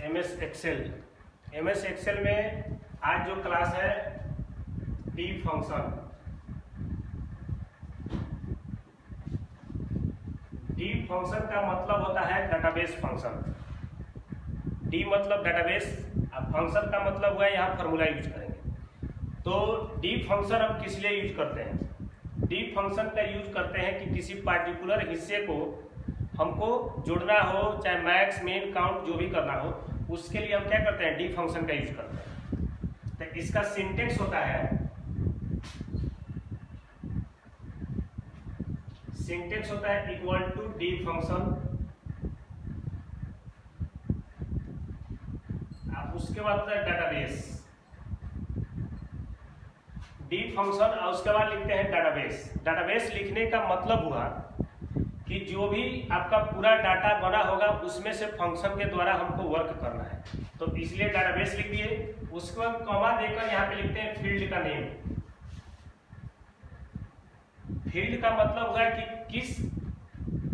MS Excel. MS Excel में आज जो क्लास है डी फंक्शन। डी फंक्शन का मतलब होता है डाटाबेस फंक्शन। डी मतलब डाटाबेस, अब फंक्शन का मतलब हुआ यहाँ फार्मूला यूज करेंगे। तो डी फंक्शन हम किस लिए यूज करते हैं? डी फंक्शन का यूज करते हैं कि किसी पार्टिकुलर हिस्से को हमको जोड़ना हो, चाहे मैक्स मिन काउंट जो भी करना हो, उसके लिए हम क्या करते हैं? डी फंक्शन का यूज करते हैं। तो इसका सिंटेक्स होता है, सिंटेक्स होता है इक्वल टू डी फंक्शन, उसके बाद होता है डाटाबेस। डी फंक्शन और उसके बाद लिखते हैं डाटाबेस। डाटाबेस लिखने का मतलब हुआ कि जो भी आपका पूरा डाटा बना होगा उसमें से फंक्शन के द्वारा हमको वर्क करना है, तो इसलिए डाटाबेस लिख दिए। उसके बाद कॉमा देकर यहाँ पे लिखते हैं फील्ड का नेम। फील्ड का मतलब हुआ कि किस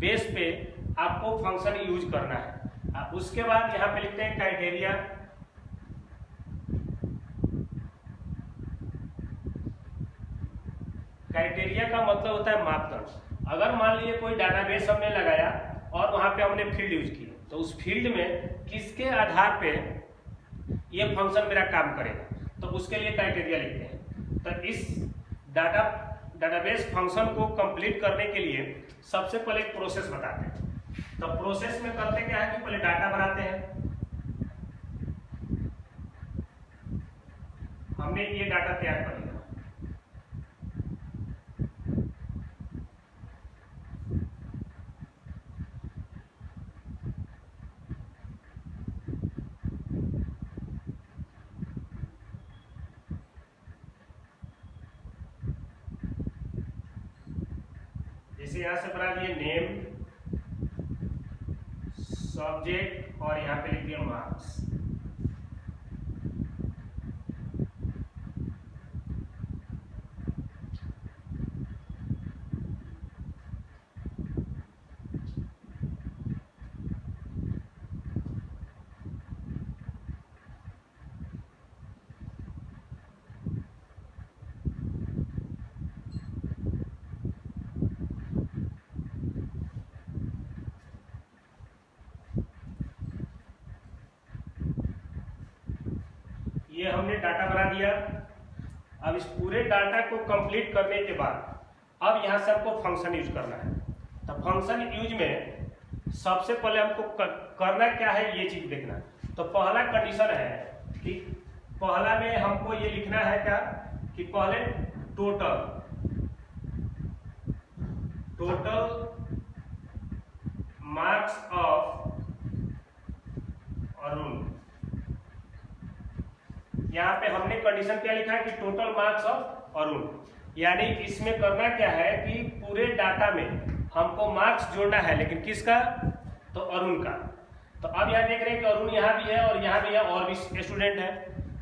बेस पे आपको फंक्शन यूज करना है। उसके बाद यहाँ पे लिखते हैं क्राइटेरिया। क्राइटेरिया का मतलब होता है मापदंड। अगर मान लीजिए कोई डाटाबेस हमने लगाया और वहां पे हमने फील्ड यूज किए, तो उस फील्ड में किसके आधार पे ये फंक्शन मेरा काम करेगा, तो उसके लिए क्राइटेरिया लिखते हैं। तो इस डाटाबेस फंक्शन को कंप्लीट करने के लिए सबसे पहले एक प्रोसेस बताते हैं। तो प्रोसेस में करते क्या है कि पहले डाटा बनाते हैं। हमने ये डाटा तैयार कर लिया। जैसे यहां से बना दिए नेम, सब्जेक्ट और यहां पे लिख दिया मार्क्स। ये हमने डाटा बना दिया। अब इस पूरे डाटा को कंप्लीट करने के बाद अब यहां से हमको फंक्शन यूज करना है। तो फंक्शन यूज में सबसे पहले हमको करना क्या है, ये चीज देखना। तो पहला कंडीशन है कि पहला में हमको ये लिखना है क्या कि पहले टोटल मार्क्स ऑफ अरुण। यहाँ पे हमने कंडीशन क्या लिखा है कि टोटल मार्क्स ऑफ अरुण, यानी इसमें करना क्या है कि पूरे डाटा में हमको मार्क्स जोड़ना है, लेकिन किसका? तो अरुण का। तो अब यहाँ देख रहे हैं कि अरुण यहाँ भी है और यहाँ भी है और भी स्टूडेंट है,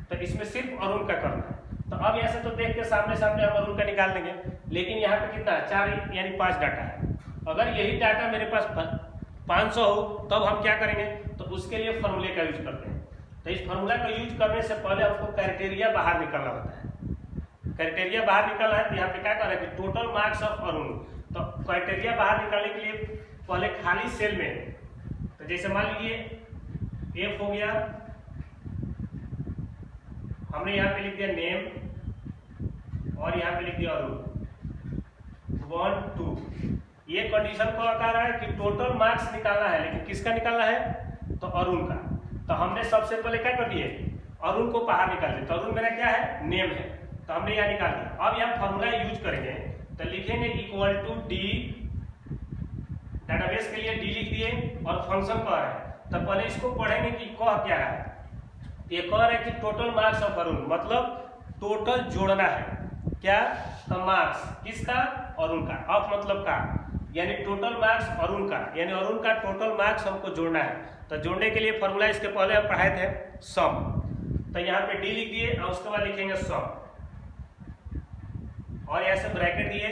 तो इसमें सिर्फ अरुण का करना है। तो अब ऐसे तो देख के सामने सामने हम अरुण का निकाल देंगे, लेकिन यहाँ पे कितना है? 4 यानी 5 डाटा है। अगर यही डाटा मेरे पास 500 हो तब हम क्या करेंगे? तो उसके लिए फॉर्मूले का यूज करते हैं। तो इस फॉर्मूला का यूज करने से पहले आपको क्राइटेरिया बाहर निकालना होता है। क्राइटेरिया बाहर निकालना है तो यहाँ पे क्या कर रहे हैं कि टोटल मार्क्स ऑफ अरुण। तो क्राइटेरिया बाहर निकालने के लिए पहले खाली सेल में, तो जैसे मान लीजिए F हो गया, हमने यहाँ पे लिख दिया नेम और यहाँ पे लिख दिया अरुण 1 2। ये कंडीशन को बता रहा है कि टोटल मार्क्स निकालना है, लेकिन किसका निकालना है? तो अरुण का। तो हमने सबसे पहले क्या कर दिए? अरुण को बाहर निकाल दिया। तो अरुण मेरा क्या है? नेम है, तो हमने यहाँ निकाल दिया। अब यहाँ फॉर्मूला यूज करेंगे, तो लिखेंगे इक्वल टू डी। डाटाबेस के लिए डी लिख दिए और फंक्शन कह रहा है, तो पहले इसको पढ़ेंगे कि कह क्या रहा है। ये कह रहा है कि टोटल मार्क्स ऑफ अरुण, मतलब टोटल जोड़ना है क्या? तो मार्क्स किसका? अरुण का। ऑफ मतलब का, यानी टोटल मार्क्स अरुण का, यानी अरुण का टोटल मार्क्स हमको जोड़ना है। तो जोड़ने के लिए फॉर्मूला इसके पहले हम पढ़ाए थे, सम। तो यहाँ पे डी लिख दिए और उसके बाद लिखेंगे सम और ऐसे ब्रैकेट दिए।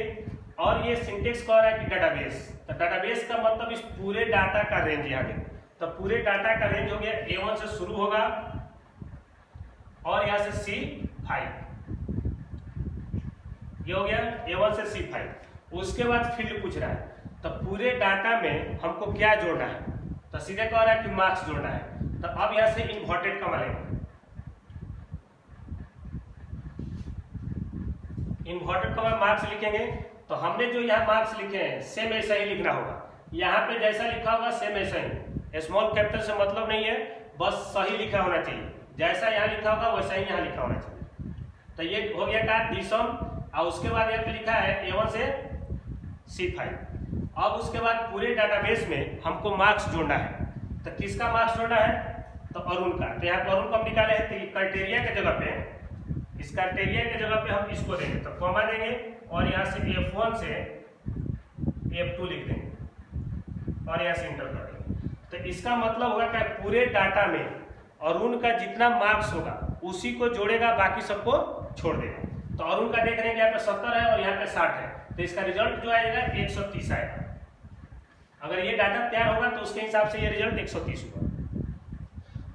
और ये सिंटेक्स कह रहा है कि डाटाबेस। तो डाटाबेस का मतलब इस पूरे डाटा का रेंज यहाँ पे, तो पूरे डाटा का रेंज हो गया A1 से शुरू होगा और यहां से C5, ये हो गया A1 से C5। उसके बाद फील्ड पूछ रहा है, तो पूरे डाटा में हमको क्या जोड़ना है, तो सीधे कह रहा है कि मार्क्स जोड़ना है। तो अब यहां से इन्वर्टेड कॉमा लेंगे, इन्वर्टेड कॉमा मार्क्स लिखेंगे। तो हमने जो यहाँ मार्क्स लिखे हैं सेम ऐसा ही लिखना होगा, यहाँ पे जैसा लिखा होगा सेम ऐसा ही, स्मॉल कैपिटल से मतलब नहीं है, बस सही लिखा होना चाहिए, जैसा यहाँ लिखा होगा वैसा ही यहाँ लिखा होना चाहिए। तो ये हो गया का DSUM, और उसके बाद यहाँ पे लिखा है A1 से C5। अब उसके बाद पूरे डाटाबेस में हमको मार्क्स जोड़ना है, तो किसका मार्क्स जोड़ना है, तो अरुण का। तो यहाँ पर अरुण को हम निकाले हैं, तो क्राइटेरिया के जगह पे, इस क्राइटेरिया के जगह पे हम इसको देंगे, तो कॉमा देंगे और यहाँ से F1 से F2 लिख देंगे और यहाँ से इंटर कर देंगे। तो इसका मतलब होगा कि पूरे डाटा में अरुण का जितना मार्क्स होगा उसी को जोड़ेगा, बाकी सबको छोड़ देगा। तो अरुण का देख रहे हैं यहाँ पे 70 है और यहाँ पे 60 है, तो इसका रिजल्ट जो आएगा 130 आएगा। अगर ये डाटा तैयार होगा तो उसके हिसाब से ये रिजल्ट 130 होगा।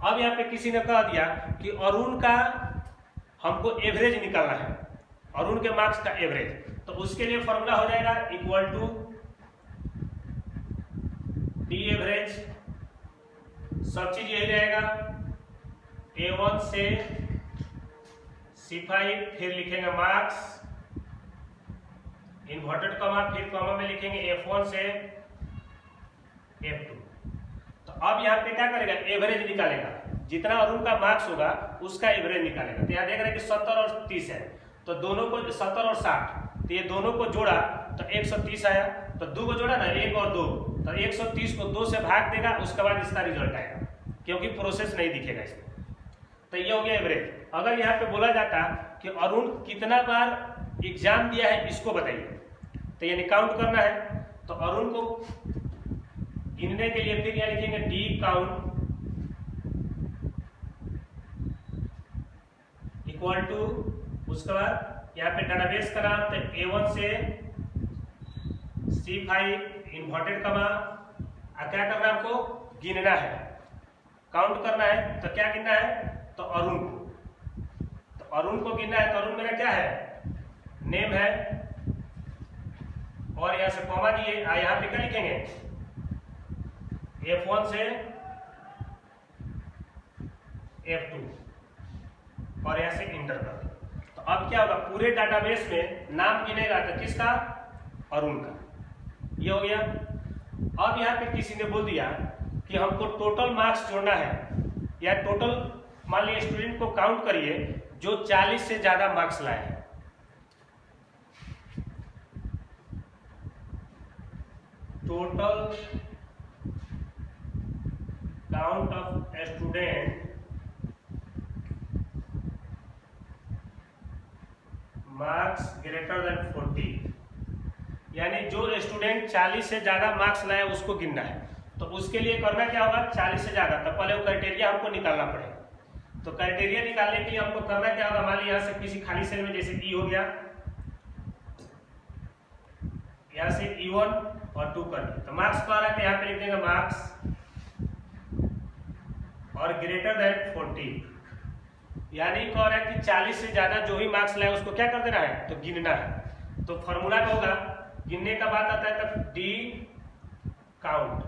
अब यहाँ पे किसी ने कह दिया कि अरुण का हमको एवरेज निकालना है, अरुण के मार्क्स का एवरेज, तो उसके लिए फॉर्मूला हो जाएगा इक्वल टू डी एवरेज, सब चीज यही रहेगा, A1 से C5, फिर लिखेंगे मार्क्स, इन्वर्टेड कॉमा, फिर कॉमा में लिखेंगे F1 से F2। तो अब यहाँ पे क्या करेगा, एवरेज निकालेगा, जितना अरुण का मार्क्स होगा उसका एवरेज निकालेगा। तो यहाँ देख रहे हैं कि 70 और 30 है, तो दोनों को 70 और 60, तो ये दोनों को जोड़ा तो 130 आया, तो 2 को जोड़ा ना, 1 और 2, तो 130 को 2 से भाग देगा, उसके बाद इसका रिजल्ट आएगा, क्योंकि प्रोसेस नहीं दिखेगा इसमें। तो ये हो गया एवरेज। अगर यहाँ पे बोला जाता कि अरुण कितना बार एग्जाम दिया है इसको बताइए, तो यानी काउंट करना है, तो अरुण को गिनने के लिए फिर यहाँ लिखेंगे डी काउंट इक्वल टू, उसके बाद यहाँ पे डाटाबेस का नाम, तो A1 से C5 इन्वर्टेड कॉमा, क्या करना है हमको, गिनना है, काउंट करना है। तो क्या गिनना है, तो अरुण को, तो अरुण को गिनना है। तो अरुण मेरा क्या है, नेम है, और यहाँ से कॉमा दिए, यहाँ पे क्या लिखेंगे, F1 से F2 और यहाँ से इंटर कर दें। तो अब क्या होगा, पूरे डाटाबेस में नाम गिनेगा, तो किसका, अरुण का, ये हो गया। अब यहाँ पे किसी ने बोल दिया कि हमको टोटल मार्क्स जोड़ना है, या टोटल मान लीजिए स्टूडेंट को काउंट करिए जो 40 से ज्यादा मार्क्स लाए हैं। Total count of student marks greater than 40, यानी जो स्टूडेंट 40 से ज्यादा मार्क्स लाए उसको गिनना है। तो उसके लिए करना क्या होगा, 40 से ज्यादा, तो पहले वो क्राइटेरिया हमको निकालना पड़ेगा। तो क्राइटेरिया निकालने के लिए हमको करना क्या होगा, मान लीजिए यहाँ से किसी खाली सेल में जैसे E हो गया, यहाँ से E1 और 2 कर दिया, तो मार्क्स कह रहा है, तो यहाँ पे लिख देंगे मार्क्स और ग्रेटर देन 40, यानी कह रहा है कि 40 से ज्यादा जो भी मार्क्स लाए उसको क्या कर देना है, तो गिनना है। तो फॉर्मूला क्या होगा, गिनने का बात आता है तब डी काउंट,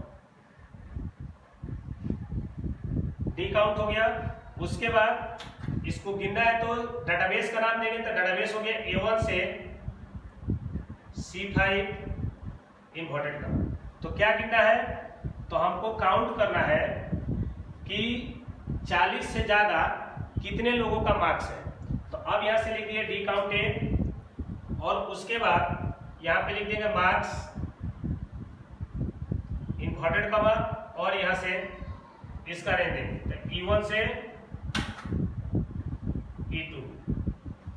डी काउंट हो गया। उसके बाद इसको गिनना है तो डाटाबेस का नाम देंगे, तो डाटाबेस हो गया A1 से C5 इन्वर्टेड का। तो क्या गिनना है, तो हमको काउंट करना है कि 40 से ज्यादा कितने लोगों का मार्क्स है। तो अब यहां से लिख दिए डी काउंट A, और उसके बाद यहां पे लिख देंगे मार्क्स इन्वर्टेड कॉमा, और यहां से इसका रेंज देंगे, तो E1 से E2।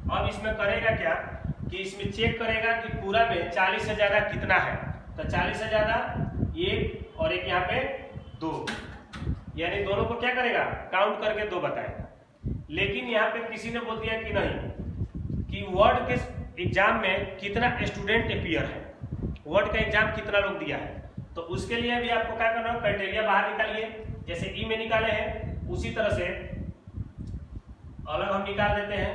अब इसमें करेगा क्या कि इसमें चेक करेगा कि पूरा में 40 से ज्यादा कितना है, तो 40 से ज्यादा 1 और एक यहाँ पे 2, यानी दोनों को क्या करेगा, काउंट करके 2 बताएगा। लेकिन यहाँ पे किसी ने बोल दिया कि नहीं, कि वर्ड के एग्जाम में कितना स्टूडेंट अपीयर है, वर्ड का एग्जाम कितना लोग दिया है। तो उसके लिए भी आपको क्या करना है, क्राइटेरिया बाहर निकालिए, जैसे ई में निकाले हैं उसी तरह से अलग हम निकाल देते हैं।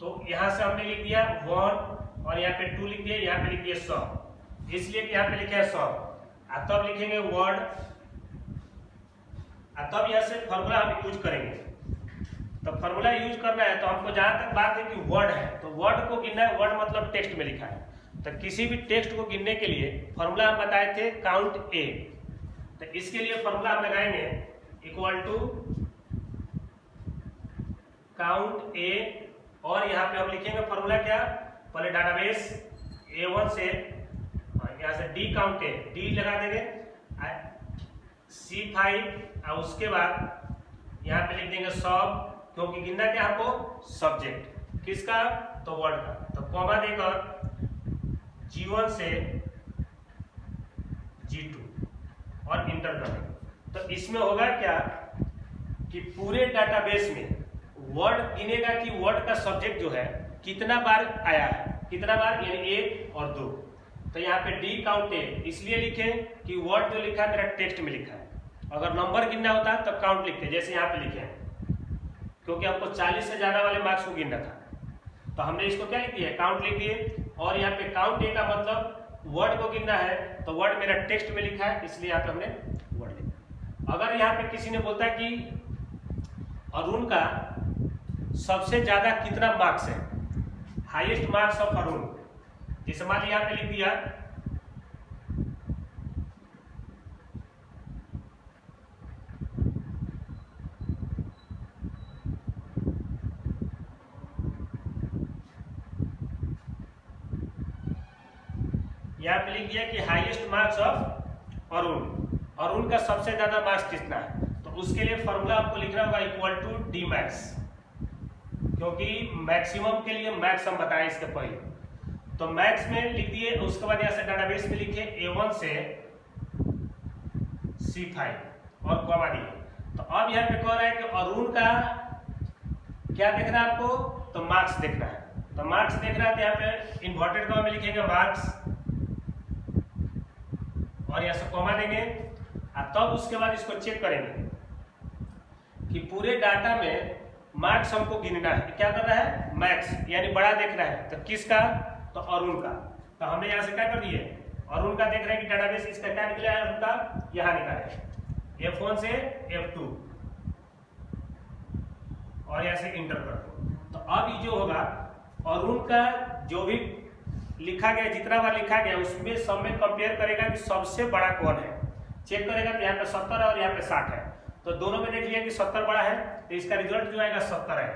तो यहां से हमने लिख दिया 1 और यहाँ पे 2 लिख दिया, यहाँ पे लिख दिया 100, इसलिए कि यहाँ पे लिखे है 100। तब लिखेंगे वर्ड, तब यहाँ से फॉर्मूला हम यूज करेंगे। तो फॉर्मूला यूज करना है तो हमको जहां तक बात है कि वर्ड है तो वर्ड को गिनना है। वर्ड मतलब टेक्स्ट में लिखा है। तो किसी भी टेक्स्ट को गिनने के लिए फॉर्मूला हम बताए थे काउंट ए। तो इसके लिए फॉर्मूला हम लगाएंगे इक्वल टू काउंट ए, और यहाँ पे हम लिखेंगे फॉर्मूला क्या, पहले डाटाबेस A1 से यहाँ से डी काउंट ए, डी लगा देंगे C5 और उसके बाद यहाँ पे लिख देंगे सब, क्योंकि गिनना क्या हमको सब्जेक्ट किसका, तो वर्ड का। तो कॉमा देकर G1 से G2 और इंटर कर देंगे। तो इसमें होगा क्या कि पूरे डाटाबेस में वर्ड गिनेगा कि वर्ड का सब्जेक्ट जो है कितना बार आया है, कितना बार, यानी 1 और 2। तो यहाँ पे डी काउंट ए इसलिए लिखे कि वर्ड जो लिखा है मेरा टेक्स्ट में लिखा है। अगर नंबर गिनना होता तब काउंट लिखते, जैसे यहाँ पे लिखे हैं, क्योंकि हमको 40 से ज्यादा वाले मार्क्स को गिनना था। तो हमने इसको क्या लिख दिया, काउंट लिख दिए। और यहाँ पे काउंट ए का मतलब वर्ड को गिनना है, तो वर्ड मेरा टेक्स्ट में लिखा है, इसलिए यहाँ पे हमने वर्ड लिखा। अगर यहाँ पे किसी ने बोलता है कि अरुण का सबसे ज्यादा कितना मार्क्स है, हाईएस्ट मार्क्स ऑफ अरुण, जैसे मान लीजिए यहाँ पे लिख दिया यहाँ पे लिख दिया कि highest marks of Arun, Arun का सबसे ज्यादा मार्क्स कितना है। तो उसके लिए फॉर्मूला आपको लिखना होगा इक्वल टू डी मैक्स, क्योंकि मैक्सिमम के लिए मैक्स हम बताएं इसके पहले। तो मैक्स में लिख दिए, उसके बाद यहाँ से डाटाबेस में लिखे A1 से C5 और कॉमा दिए। तो अब यहाँ पे कह रहा है कि अरुण का क्या देखना है आपको, तो मार्क्स देखना है। तो मार्क्स देखना है तो यहाँ पे इन्वर्टेड कॉमा में लिखेंगे मार्क्स और यहाँ से कॉमा देंगे। तब उसके बाद इसको चेक करेंगे कि पूरे डाटा में मार्क्स हमको गिनना है। क्या करना है, मैक्स यानी बड़ा देखना है। तो किसका, तो अरुण का। तो हमने यहाँ से क्या कर दिए, अरुण का देख रहे हैं कि डाटाबेस इसका क्या निकला है, अरुण का यहाँ निकला है F1 से F2 और यहाँ से इंटर कर दो। तो अब ये जो होगा अरुण का जो भी लिखा गया, जितना बार लिखा गया उसमें सब में कंपेयर करेगा कि सबसे बड़ा कौन है, चेक करेगा। तो यहाँ पे 70 है और यहाँ पे 60 है, तो दोनों में देख लिया कि 70 बड़ा है, तो इसका रिजल्ट जो आएगा 70 है।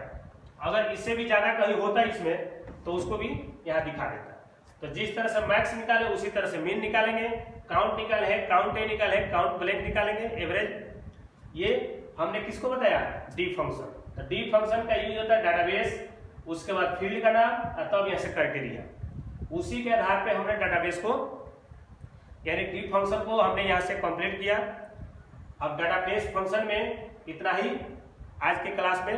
अगर इससे भी ज्यादा कहीं होता है इसमें तो उसको भी यहाँ दिखा देता है। तो जिस तरह से मैक्स निकाले उसी तरह से मीन निकालेंगे, काउंट निकाले है, काउंट ए निकाले है, काउंट ब्लैंक निकालेंगे, एवरेज। ये हमने किसको बताया, डी फंक्शन। तो डी फंक्शन का यूज होता है डाटाबेस, उसके बाद फील्ड का नाम और तब यहाँ से क्राइटेरिया। उसी के आधार पे हमने डाटाबेस को यानी डी फंक्शन को हमने यहाँ से कंप्लीट किया। अब डाटाबेस फंक्शन में इतना ही आज के क्लास में